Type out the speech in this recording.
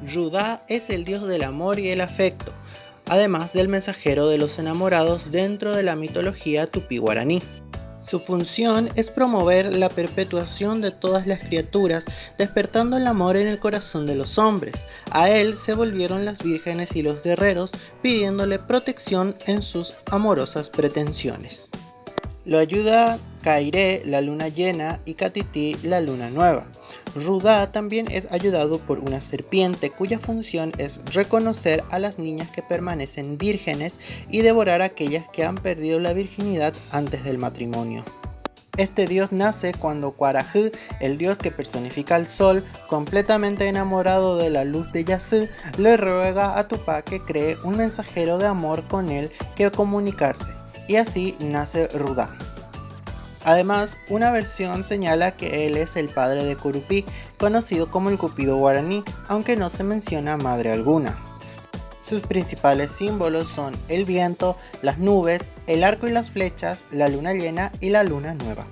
Rudá es el dios del amor y el afecto, además del mensajero de los enamorados dentro de la mitología tupí-guaraní. Su función es promover la perpetuación de todas las criaturas, despertando el amor en el corazón de los hombres. A él se volvieron las vírgenes y los guerreros, pidiéndole protección en sus amorosas pretensiones. Lo ayuda Cairé, la luna llena, y Catití, la luna nueva. Rudá también es ayudado por una serpiente cuya función es reconocer a las niñas que permanecen vírgenes y devorar a aquellas que han perdido la virginidad antes del matrimonio. Este dios nace cuando Cuarajı, el dios que personifica al sol, completamente enamorado de la luz de Yazı, le ruega a Tupá que cree un mensajero de amor con él que comunicarse, y así nace Rudá. Además, una versión señala que él es el padre de Curupí, conocido como el Cupido guaraní, aunque no se menciona madre alguna. Sus principales símbolos son el viento, las nubes, el arco y las flechas, la luna llena y la luna nueva.